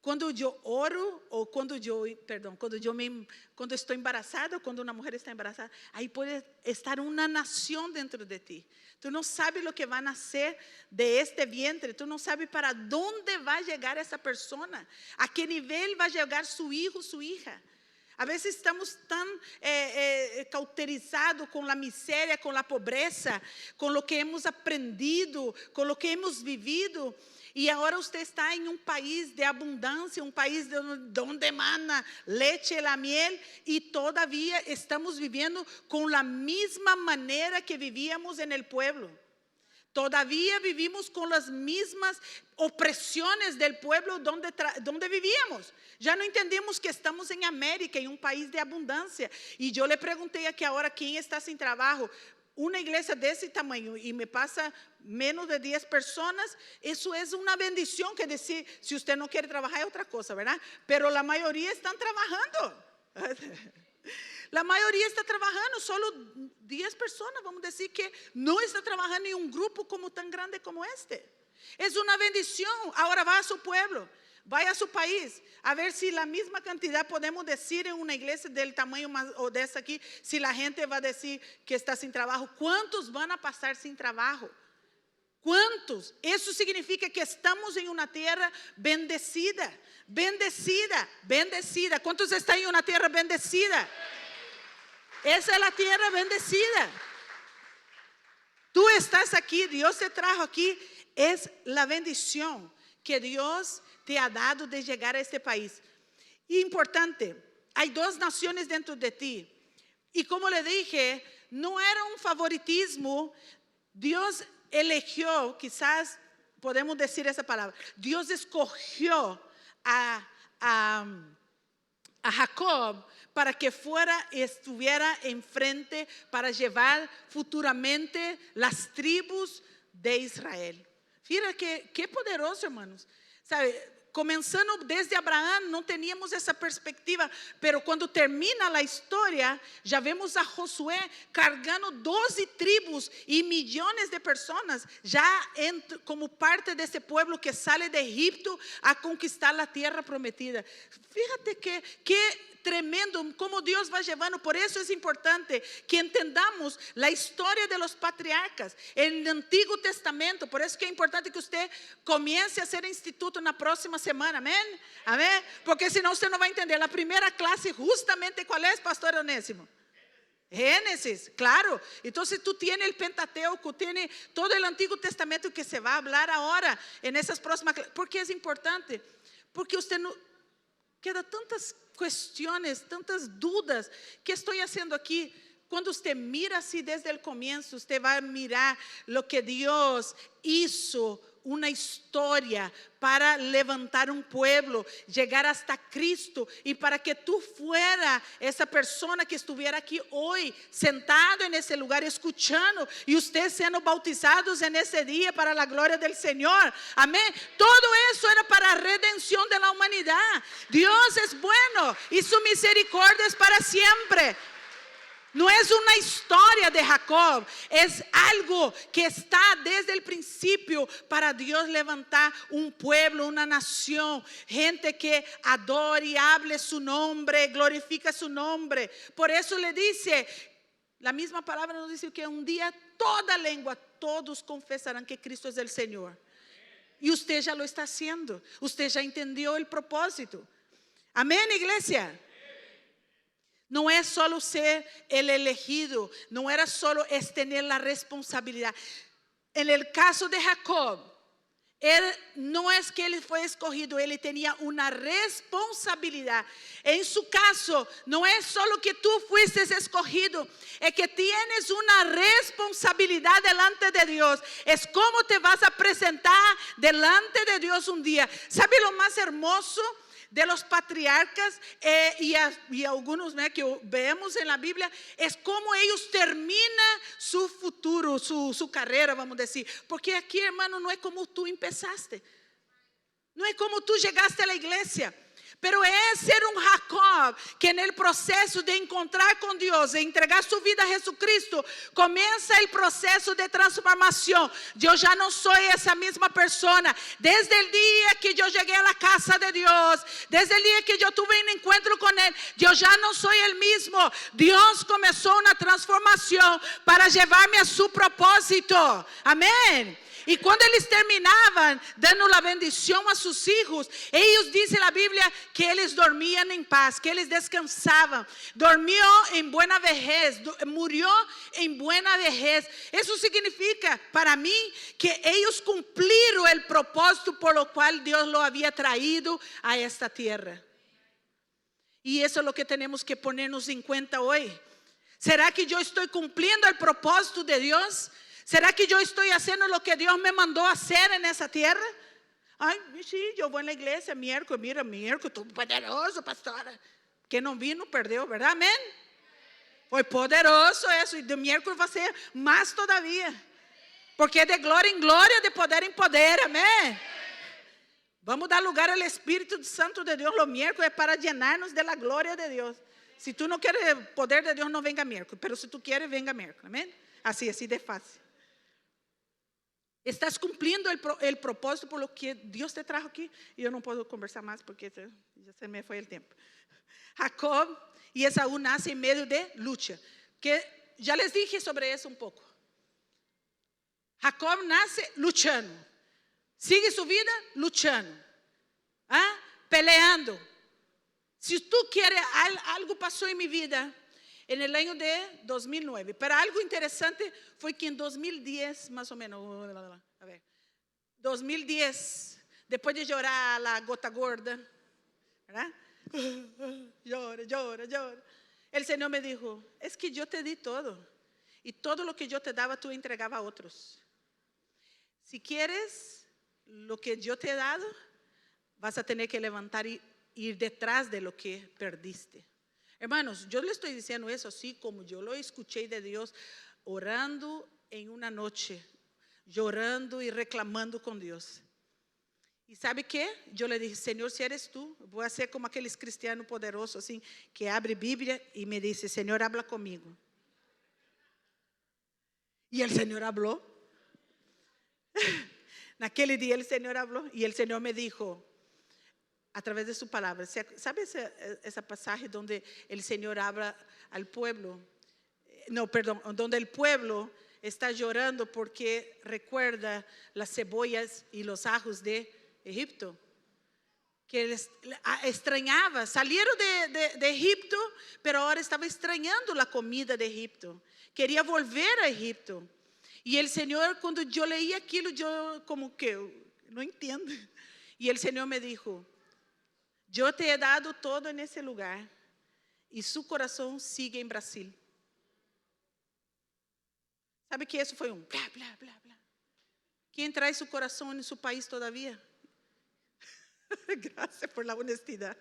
Cuando yo oro, o cuando estoy embarazada, cuando una mujer está embarazada, ahí puede estar una nación dentro de ti. Tú no sabes lo que van a hacer de este vientre. Tú no sabes para dónde va a llegar esa persona. A qué nivel va a llegar su hijo, su hija. A veces estamos tan cauterizados con la miseria, con la pobreza, con lo que hemos aprendido, con lo que hemos vivido. Y ahora usted está en un país de abundancia, un país donde emana leche, la miel, y todavía estamos viviendo con la misma manera que vivíamos en el pueblo. Todavía vivimos con las mismas opresiones del pueblo donde vivíamos. Ya no entendemos que estamos en América, en un país de abundancia. Y yo le pregunté aquí ahora, ¿quién está sin trabajo? Una iglesia de ese tamaño y me pasa menos de 10 personas, eso es una bendición. Que decir, si usted no quiere trabajar es otra cosa, ¿verdad? Pero la mayoría están trabajando. La mayoría está trabajando, solo 10 personas, vamos a decir, que no está trabajando en un grupo como tan grande como este. Es una bendición. Ahora va a su pueblo, vaya a su país, a ver si la misma cantidad podemos decir en una iglesia del tamaño más, o de esta aquí, si la gente va a decir que está sin trabajo. ¿Cuántos van a pasar sin trabajo? ¿Cuántos? Eso significa que estamos en una tierra bendecida, bendecida, bendecida. ¿Cuántos están en una tierra bendecida? Esa es la tierra bendecida. Tú estás aquí, Dios te trajo aquí. Es la bendición que Dios te ha dado de llegar a este país. Y importante, hay dos naciones dentro de ti. Y como le dije, no era un favoritismo. Dios eligió, quizás podemos decir esa palabra, Dios escogió a Jacob para que estuviera enfrente para llevar futuramente las tribus de Israel. Fíjate qué poderoso, hermanos. ¿Sabe? Comenzando desde Abraham no teníamos esa perspectiva, pero cuando termina la historia, ya vemos a Josué cargando 12 tribus y millones de personas, ya como parte de ese pueblo que sale de Egipto a conquistar la tierra prometida. Fíjate que tremendo como Dios va llevando. Por eso es importante que entendamos la historia de los patriarcas en el Antiguo Testamento. Por eso que es importante que usted comience a hacer instituto en la próxima semana, amén, amén, porque si no usted no va a entender. La primera clase justamente ¿cuál es, Pastor Onésimo? Génesis, claro. Entonces tú tienes el Pentateuco, tienes todo el Antiguo Testamento que se va a hablar ahora en esas próximas clases. ¿Por qué es importante? Porque usted no queda tantas cuestiones, tantas dudas. ¿Qué estoy haciendo aquí? Cuando usted mira así desde el comienzo, usted va a mirar lo que Dios hizo, una historia para levantar un pueblo, llegar hasta Cristo y para que tú fuera esa persona que estuviera aquí hoy, sentado en ese lugar, escuchando y usted siendo bautizados en ese día para la gloria del Señor. Amén. Todo eso era para redención de la humanidad. Dios es bueno y su misericordia es para siempre. No es una historia de Jacob, es algo que está desde el principio para Dios levantar un pueblo, una nación, gente que adore y hable su nombre, glorifica su nombre. Por eso le dice, la misma palabra nos dice que un día toda lengua, todos confesarán que Cristo es el Señor. Y usted ya lo está haciendo, usted ya entendió el propósito. Amén, iglesia. No es solo ser el elegido, no era solo es tener la responsabilidad. En el caso de Jacob, él no es que él fue escogido, él tenía una responsabilidad. En su caso, no es solo que tú fuiste escogido, es que tienes una responsabilidad delante de Dios. Es cómo te vas a presentar delante de Dios un día. ¿Sabe lo más hermoso de los patriarcas y algunos que vemos en la Biblia? Es como ellos terminan su futuro, su carrera, vamos a decir. Porque aquí, hermano, no es como tú empezaste, no es como tú llegaste a la iglesia. Pero es ser un Jacob que en el proceso de encontrar con Dios, de entregar su vida a Jesucristo, comienza el proceso de transformación. Yo ya no soy esa misma persona. Desde el día que yo llegué a la casa de Dios, desde el día que yo tuve un encuentro con Él, yo ya no soy el mismo. Dios comenzó una transformación para llevarme a su propósito. Amén. Y cuando ellos terminaban dando la bendición a sus hijos, ellos, dice la Biblia, que ellos dormían en paz, que ellos descansaban. Dormió en buena vejez, murió en buena vejez. Eso significa para mí que ellos cumplieron el propósito por lo cual Dios lo había traído a esta tierra. Y eso es lo que tenemos que ponernos en cuenta hoy. ¿Será que yo estoy cumpliendo el propósito de Dios? ¿Será que yo estoy haciendo lo que Dios me mandó a hacer en esa tierra? Ay, sí, yo voy a la iglesia miércoles, mira, miércoles, tú poderoso, pastora. Que no vino, perdió, ¿verdad? Amén. Foi poderoso eso, y de miércoles va a ser más todavía. Porque es de gloria en gloria, de poder en poder, amén. Vamos a dar lugar al Espíritu Santo de Dios los miércoles para llenarnos de la gloria de Dios. Si tú no quieres el poder de Dios, no venga miércoles. Pero si tú quieres, venga miércoles, amén. Así de fácil. Estás cumpliendo el propósito por lo que Dios te trajo aquí. Y yo no puedo conversar más porque ya se me fue el tiempo. Jacob y Esaú nacen en medio de lucha. Que ya les dije sobre eso un poco. Jacob nace luchando. Sigue su vida luchando. Peleando. Si tú quieres, algo pasó en mi vida en el año de 2009. Pero algo interesante fue que en 2010, más o menos, 2010, después de llorar a la gota gorda, ¿verdad? Llora. El Señor me dijo, es que yo te di todo. Y todo lo que yo te daba, tú entregabas a otros. Si quieres lo que yo te he dado, vas a tener que levantar y ir detrás de lo que perdiste. Hermanos, yo le estoy diciendo eso así como yo lo escuché de Dios, orando en una noche, llorando y reclamando con Dios. ¿Y sabe qué? Yo le dije, Señor, si eres tú, voy a ser como aquellos cristianos poderosos, así, que abre Biblia y me dice, Señor, habla conmigo. Y el Señor habló. En aquel día el Señor habló y el Señor me dijo, a través de su palabra. ¿Sabe ese pasaje donde el Señor habla al pueblo? No, perdón, donde el pueblo está llorando porque recuerda las cebollas y los ajos de Egipto. Que les extrañaba. Salieron de Egipto, pero ahora estaba extrañando la comida de Egipto. Quería volver a Egipto. Y el Señor, cuando yo leí aquilo, yo como que no entiendo. Y el Señor me dijo, yo te he dado todo en ese lugar y su corazón sigue en Brasil. ¿Sabe que eso fue un bla, bla, bla, bla? ¿Quién trae su corazón en su país todavía? Gracias por la honestidad.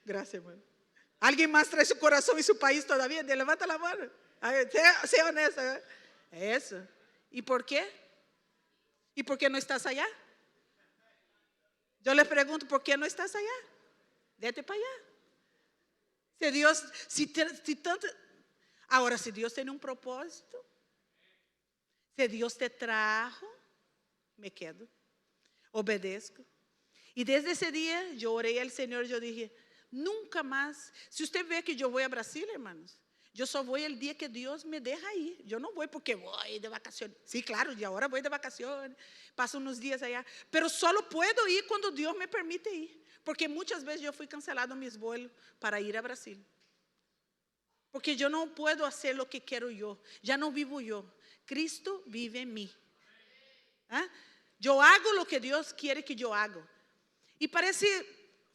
Gracias, hermano. ¿Alguien más trae su corazón en su país todavía? Levanta la mano. A ver, sea honesta. Eso. ¿Y por qué? ¿Y por qué no estás allá? Yo le pregunto, ¿por qué no estás allá? Vete para allá. Si Dios, si tanto, ahora si Dios tiene un propósito, si Dios te trajo, me quedo, obedezco. Y desde ese día yo oré al Señor, yo dije, nunca más. Si usted ve que yo voy a Brasil, hermanos, yo solo voy el día que Dios me deja ir. Yo no voy porque voy de vacaciones. Sí, claro, y ahora voy de vacaciones, paso unos días allá, pero solo puedo ir cuando Dios me permite ir. Porque muchas veces yo fui cancelado mis vuelos para ir a Brasil. Porque yo no puedo hacer lo que quiero yo. Ya no vivo yo. Cristo vive en mí. ¿Ah? Yo hago lo que Dios quiere que yo haga. Y parece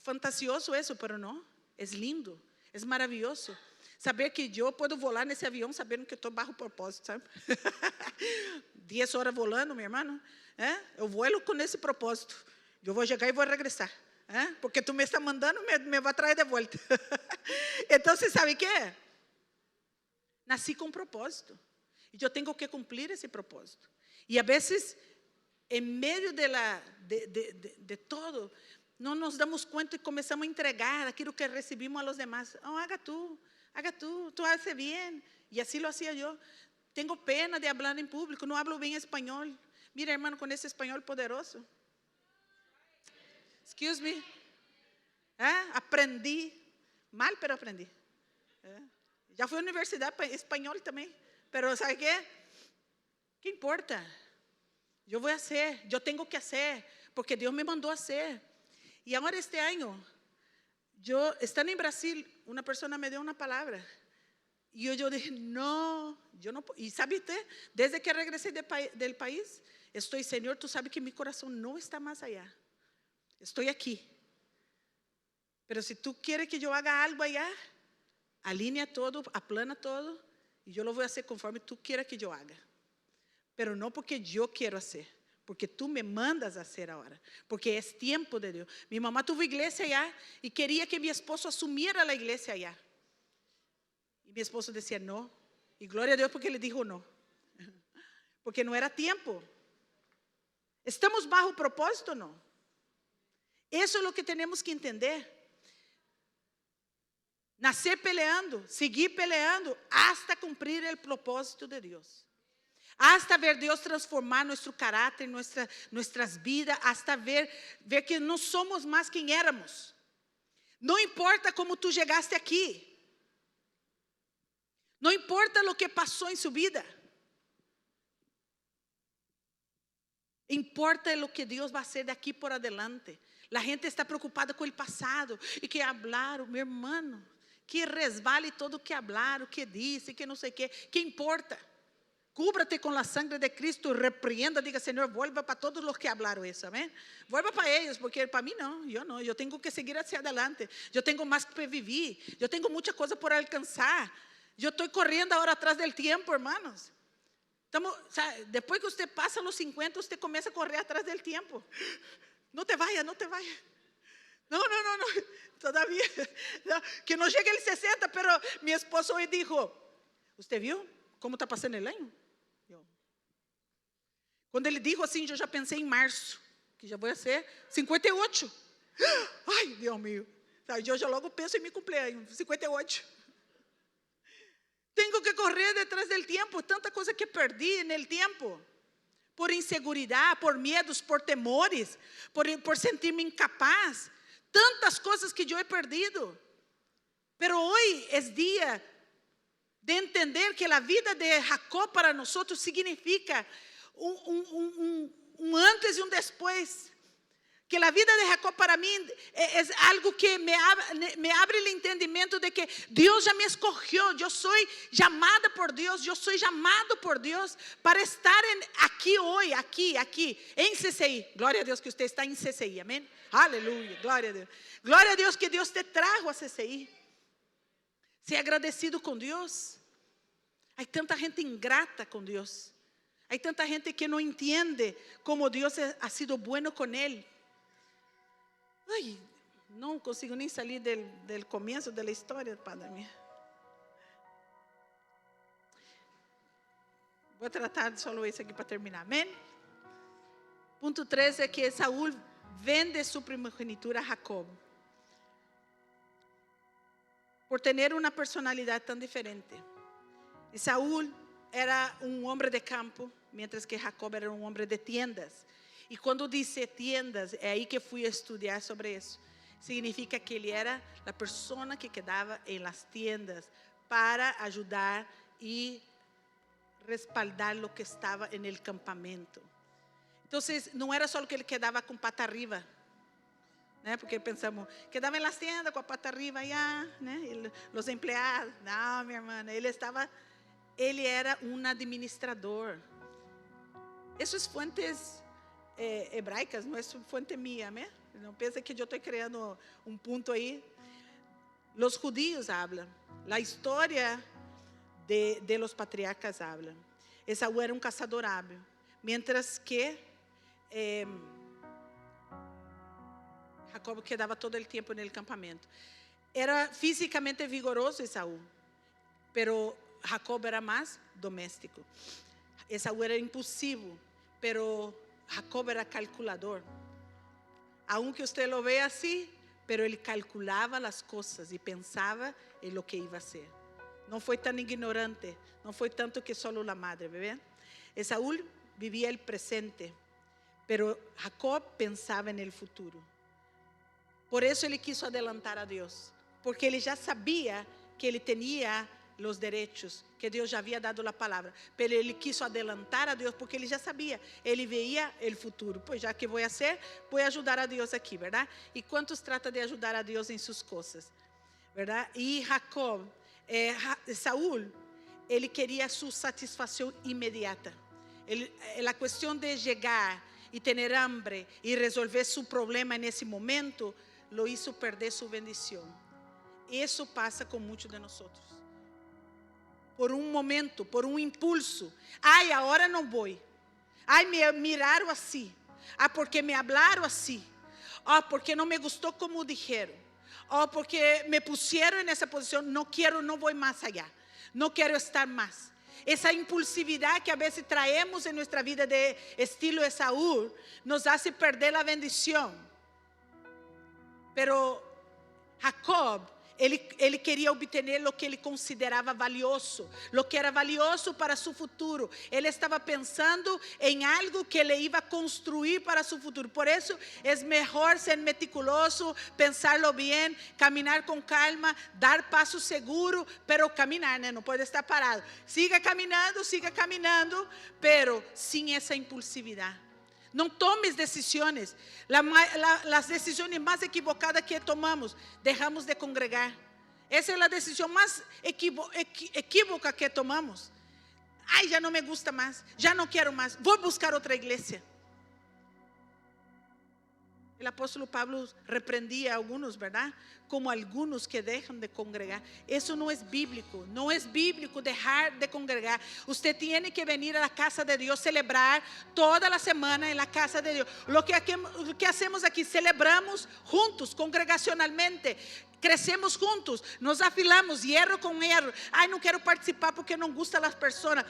fantasioso eso, pero no. Es lindo, es maravilloso. Saber que yo puedo volar nesse avião sabendo que estou bajo propósito, sabe? 10 horas volando, meu irmão. Eu vuelo com esse propósito. Eu vou chegar e vou regressar. Porque tu me está mandando, me vai trazer de volta. Então, você sabe o que é? Nasci com propósito. E eu tenho que cumprir esse propósito. E a vezes, em meio de todo, não nos damos conta e começamos a entregar aquilo que recebimos a los demás. Oh, haga tú haces bien. Y así lo hacía yo. Tengo pena de hablar en público, no hablo bien español. Mira, hermano, con ese español poderoso. Excuse me. Aprendí. Mal, pero aprendí. Ya fui a la universidad español también. Pero ¿sabe qué? ¿Qué importa? Yo voy a hacer, yo tengo que hacer, porque Dios me mandó a hacer. Y ahora este año, yo estando en Brasil, una persona me dio una palabra. Y yo dije, no, yo no puedo. Y ¿sabe usted? Desde que regresé del país, estoy, Señor, tú sabes que mi corazón no está más allá. Estoy aquí. Pero si tú quieres que yo haga algo allá, alinea todo, aplana todo, y yo lo voy a hacer conforme tú quieras que yo haga. Pero no porque yo quiero hacer, porque tú me mandas a hacer ahora, porque es tiempo de Dios. Mi mamá tuvo iglesia allá y quería que mi esposo asumiera la iglesia allá. Y mi esposo decía no, y gloria a Dios porque le dijo no, porque no era tiempo. ¿Estamos bajo propósito o no? Eso es lo que tenemos que entender. Nacer peleando, seguir peleando hasta cumplir el propósito de Dios. Hasta ver Dios transformar nuestro carácter, nuestras vidas, hasta ver que no somos más quien éramos. No importa cómo tú llegaste aquí. No importa lo que pasó en su vida. Importa lo que Dios va a hacer de aquí por adelante. La gente está preocupada con el pasado y que hablaron, mi hermano, que resbale todo o que hablaron, que dice, que no sé qué. ¿Qué importa? Cúbrate con la sangre de Cristo, repreenda, diga, Señor, vuelva para todos los que hablaron eso, amén. Vuelva para ellos, porque para mí no, yo tengo que seguir hacia adelante. Yo tengo más que vivir, yo tengo muchas cosas por alcanzar. Yo estoy corriendo ahora atrás del tiempo, hermanos. Después que usted pasa los 50, usted comienza a correr atrás del tiempo. No te vayas. No, todavía, no, que no llegue el 60, pero mi esposo hoy dijo, ¿usted vio cómo está pasando el año? Cuando ele dijo assim, eu já pensei em março, que já vou ser 58. Ai, Deus meu. Eu já logo penso em meu cumpleaños, 58. Tenho que correr detrás del tiempo, tanta coisa que perdi no tempo. Por inseguridade, por medos, por temores, por sentir-me incapaz. Tantas coisas que eu he perdido. Pero hoy es dia de entender que a vida de Jacob para nós significa um antes e um depois. Que a vida de Jacob para mim é algo que me abre o entendimento de que Deus já me escolheu. Eu sou chamada por Deus, eu sou chamado por Deus para estar aqui hoje, aqui, em CCI. Glória a Deus que você está em CCI, amém? Aleluia, glória a Deus. Glória a Deus que Deus te trajo a CCI. Ser agradecido com Deus. Hay tanta gente ingrata con Dios. Hay tanta gente que no entiende cómo Dios ha sido bueno con él. Ay, no consigo ni salir del comienzo de la historia, Padre mío. Voy a tratar solo eso aquí para terminar. Amén. Punto 3 es que Saúl vende su primogenitura a Jacob por tener una personalidad tan diferente. Y Saúl era un hombre de campo, mientras que Jacob era un hombre de tiendas. Y cuando dice tiendas, es ahí que fui a estudiar sobre eso. Significa que él era la persona que quedaba en las tiendas para ayudar y respaldar lo que estaba en el campamento. Entonces, no era solo que él quedaba con pata arriba, ¿no? Porque pensamos, quedaba en las tiendas con pata arriba allá, ¿no? Y los empleados. No, mi hermana, él era un administrador. Eso es fuentes hebraicas, no es fuente mía, ¿no? No piensen que yo estoy creando un punto ahí. Los judíos hablan, la historia de los patriarcas habla. Esaú era un cazador hábil, mientras que Jacob quedaba todo el tiempo en el campamento. Era físicamente vigoroso Esaú, pero Jacob era más doméstico. Esaú era impulsivo, pero Jacob era calculador. Aunque usted lo vea así, pero él calculaba las cosas y pensaba en lo que iba a hacer. No fue tan ignorante, no fue tanto que solo la madre, ¿ven? Esaú vivía el presente, pero Jacob pensaba en el futuro. Por eso él quiso adelantar a Dios, porque él ya sabía que él tenía los derechos, que Dios ya había dado la palabra, pero él quiso adelantar a Dios porque él ya sabía, él veía el futuro. Pues ya que voy a hacer, voy a ayudar a Dios aquí, ¿verdad? ¿Y cuántos tratan de ayudar a Dios en sus cosas? ¿Verdad? Y Jacob, Saúl, él quería su satisfacción inmediata. La cuestión de llegar y tener hambre y resolver su problema en ese momento, lo hizo perder su bendición. Eso pasa con muchos de nosotros. Por un momento, por un impulso. Ay, ahora no voy. Ay, me miraron así. Ah, porque me hablaron así. Ah, porque no me gustó como dijeron. Ah, porque me pusieron en esa posición. No quiero, no voy más allá. No quiero estar más. Esa impulsividad que a veces traemos en nuestra vida de estilo Esaú nos hace perder la bendición. Pero Jacob, ele queria obter lo que ele considerava valioso, lo que era valioso para su futuro. Ele estava pensando em algo que ele iba a construir para su futuro. Por eso es mejor ser meticuloso, pensarlo bien, caminar con calma, dar paso seguro, pero caminar, ¿no? No puede estar parado. Siga caminando, pero sin esa impulsividad. Não tomes decisões. As decisões mais equivocadas que tomamos, deixamos de congregar. Essa é a decisão mais equívoca que tomamos. Ai, já não me gusta mais, já não quero mais, vou buscar outra igreja. El apóstol Pablo reprendía a algunos, ¿verdad? Como algunos que dejan de congregar. Eso no es bíblico. No es bíblico dejar de congregar. Usted tiene que venir a la casa de Dios, celebrar toda la semana en la casa de Dios. Lo que hacemos aquí, celebramos juntos, congregacionalmente. Crescemos juntos, nos afilamos, hierro com hierro. Ai, não quero participar porque não gusta das pessoas.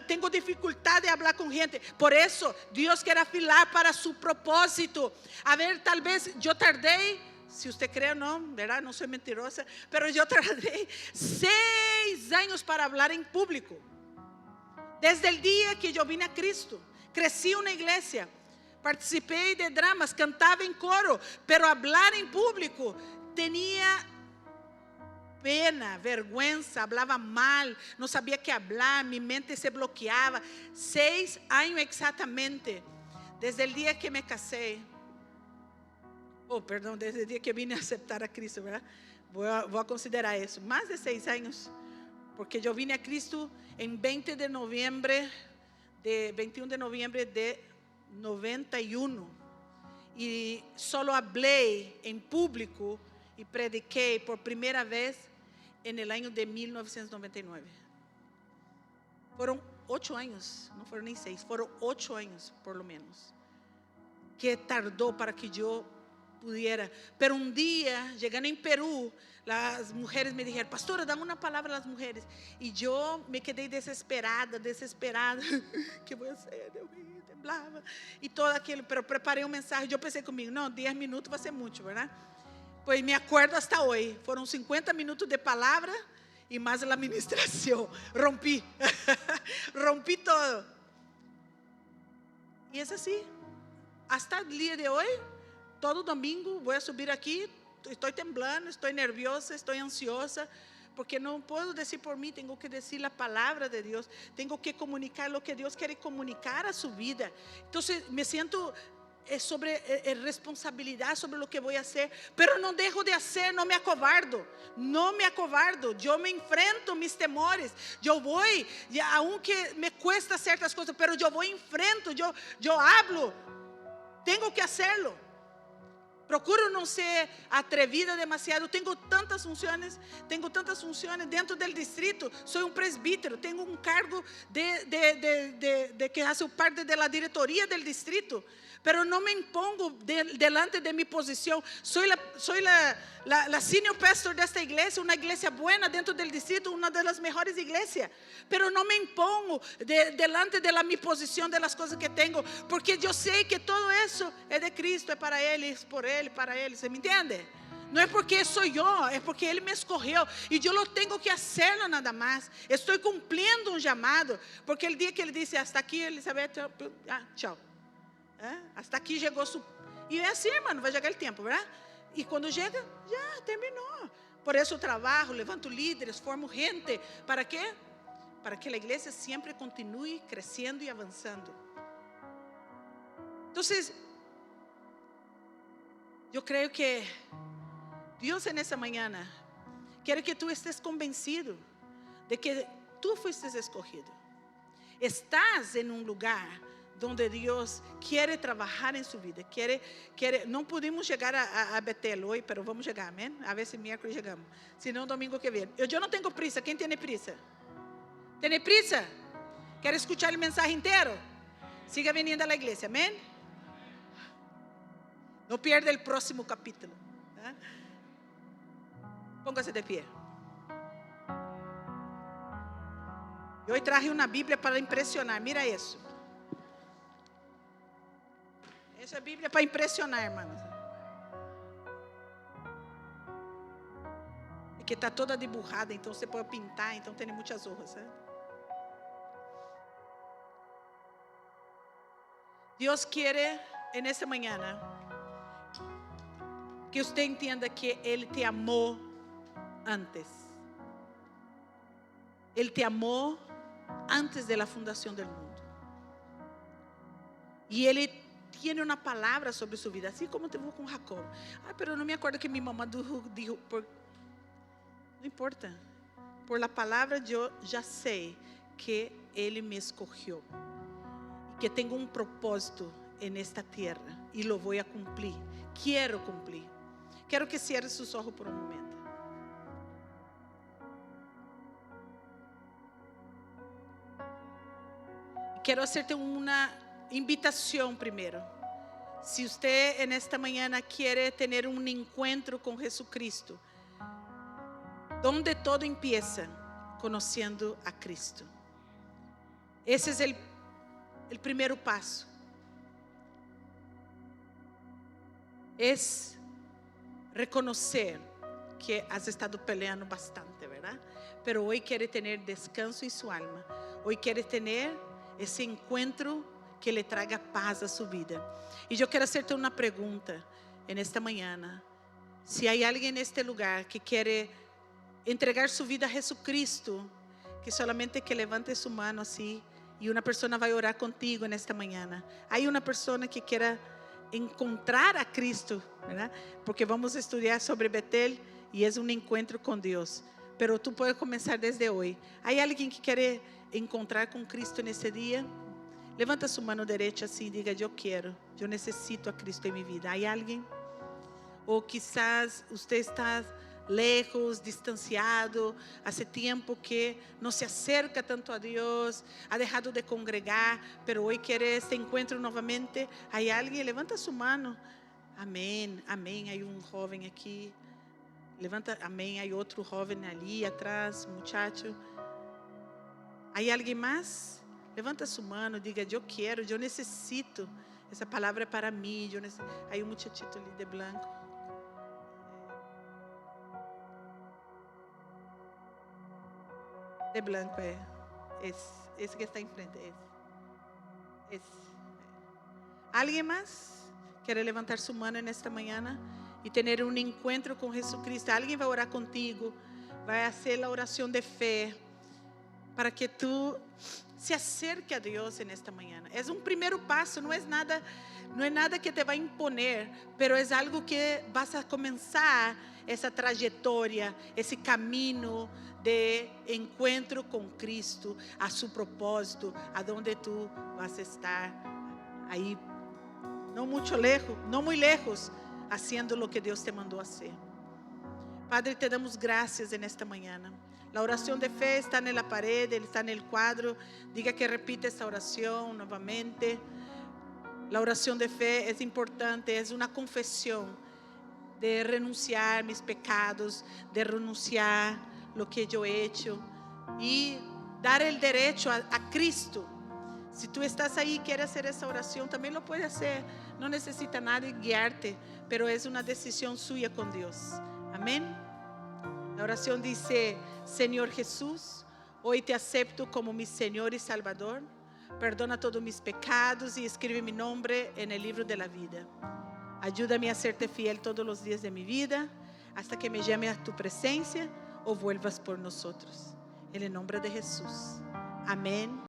Tenho dificuldade de falar com gente. Por isso, Deus quer afilar para su propósito. A ver, talvez eu tardei, se você crê ou não, verdade? Não sou mentirosa, mas eu tardei 6 anos para falar em público. Desde o dia que eu vim a Cristo, cresci na igreja, participei de dramas, cantava em coro, pero falar em público tenía pena, vergüenza, hablaba mal, no sabía qué hablar, mi mente se bloqueaba. 6 años exactamente, desde el día que me casé, desde el día que vine a aceptar a Cristo, ¿verdad? Voy a considerar eso, más de 6 años, porque yo vine a Cristo en 21 de noviembre de 91, y solo hablé en público y prediqué por primera vez en el año de 1999. Foram 8 anos, não foram nem 6, foram 8 anos, por lo menos, que tardou para que eu pudiera. Pero um dia, chegando em Peru, as mulheres me dijeron: pastora, dame uma palavra às mulheres. E eu me quedei desesperada. ¿Qué voy a hacer? Deus mío, temblava. E todo aquilo, pero preparei mensagem. Eu pensei comigo: não, 10 minutos vai ser muito, verdade? Pois me acordo hasta hoje. Foram 50 minutos de palavra e mais a administração. Rompi. Rompi todo. E é assim. Hasta o dia de hoje, todo domingo vou subir aqui. Estou temblando, estou nerviosa, estou ansiosa, porque não posso dizer por mim, tenho que dizer a palavra de Deus, tenho que comunicar o que Deus quer comunicar a sua vida. Então, me sinto sobre responsabilidade sobre o que vou fazer, mas não deixo de fazer, não me acovardo, eu me enfrento mis temores, eu vou, aunque me cuesta certas coisas, mas eu vou e enfrento, eu hablo, tenho que fazê-lo. Procuro não ser atrevida demasiado. Tenho tantas funções dentro do distrito. Sou presbítero, tenho cargo de que faço parte da diretoria do distrito. Pero não me impongo delante de minha posição. Sou a senior pastor desta igreja, uma igreja boa dentro do distrito, uma das melhores igrejas. Pero não me impongo delante de minha posição, das coisas que tenho, porque eu sei que todo isso é de Cristo, é para Ele, é por Ele, para Ele. ¿Se me entende? Não é porque sou eu, é porque Ele me escolheu e eu lo tenho que hacerlo nada mais. Estou cumprindo um chamado, porque o dia que Ele disse: hasta aqui, Elizabeth, tchau. Hasta aqui chegou e é assim, irmão, vai chegar o tempo, verdade? E quando chega, já terminou. Por isso eu trabalho, levanto líderes, formo gente. ¿Para quê? Para que a igreja sempre continue crescendo e avançando. Então, eu creio que Deus nessa manhã quer que tu estés convencido de que tu fuiste escolhido. Estás em um lugar donde Deus quer trabalhar em sua vida. Não podemos chegar a Betel hoje, mas vamos chegar, amém? A ver se miércoles chegamos. Se não, domingo que vem. Eu não tenho prisa. Quem tem prisa? Tem prisa? Quer escutar o mensagem inteiro? Siga vindo à igreja, amém? Não perda o próximo capítulo. Póngase de pé. Eu traje uma Bíblia para impressionar. Mira isso. Essa é a Bíblia para impressionar, irmãos. É que está toda dibujada, então você pode pintar, então tem muitas hojas, sabe? Deus quer, nessa manhã, que você entenda que Ele te amou antes. Ele te amou antes da fundação do mundo. E Ele tiene uma palavra sobre sua vida, assim como teve com Jacob. Pero não me acordo que minha mamãe dijo, não importa, por la palavra eu já sei que Ele me escolheu, que tenho um propósito nesta terra e lo vou a cumprir. Quero cumprir. Quero que cierre seus olhos por um momento. Quero hacerte uma invitação primeiro. Se você nesta manhã quer ter um encontro com Jesucristo, onde todo empieza conhecendo a Cristo. Esse é o primeiro passo. É reconhecer que has estado peleando bastante, verdade? Pero hoje quer ter descanso em sua alma. Hoje quer ter esse encontro que lhe traga paz a sua vida. E eu quero hacerte uma pergunta nesta manhã. Se há alguém neste lugar que quer entregar sua vida a Jesucristo, que solamente que levante sua mão assim, e uma pessoa vai orar contigo nesta manhã. Há uma pessoa que queira encontrar a Cristo, ¿verdad? Porque vamos estudar sobre Betel e é um encontro com Deus. Pero tu puedes começar desde hoje. Há alguém que quer encontrar com Cristo nesse dia? Levanta sua mão direita assim e diga: eu quero, eu necessito a Cristo em minha vida. Há alguém? Ou quizás você está lejos, distanciado, hace tiempo que no se acerca tanto a Dios, ha dejado de congregar, pero hoy quiere este encuentro nuevamente. ¿Hay alguien? Levanta su mano. Amén, amén. Hay un joven aquí. Levanta, amém. Hay otro joven allí atrás, muchacho. ¿Hay alguien más? Levanta su mano, diga, yo quiero, yo necesito. Esa palabra es para mí. Hay un muchachito ali de blanco. De blanco esse que está em frente. Esse. ¿Alguien más quiere levantar su mano en esta mañana y tener un encuentro con Jesucristo? Alguien va a orar contigo, va a hacer la oración de fe para que tú se acerque a Dios en esta mañana. Es un primer paso, no es nada que te va a imponer, pero es algo que vas a comenzar esa trayectoria, ese camino de encuentro con Cristo, a su propósito, a donde tú vas a estar ahí, no mucho lejos, no muy lejos, haciendo lo que Dios te mandó hacer. Padre, te damos gracias en esta mañana. La oración de fe está en la pared, está en el cuadro. Diga que repite esta oración nuevamente. La oración de fe es importante, es una confesión de renunciar mis pecados, de renunciar lo que yo he hecho y dar el derecho a Cristo. Si tú estás ahí y quieres hacer esa oración, también lo puedes hacer. No necesita nadie guiarte, pero es una decisión suya con Dios. Amén. La oración dice: Señor Jesús, hoy te acepto como mi Señor y Salvador. Perdona todos mis pecados y escribe mi nombre en el libro de la vida. Ayúdame a serte fiel todos los días de mi vida, hasta que me llame a tu presencia o vuelvas por nosotros. En el nombre de Jesús. Amén.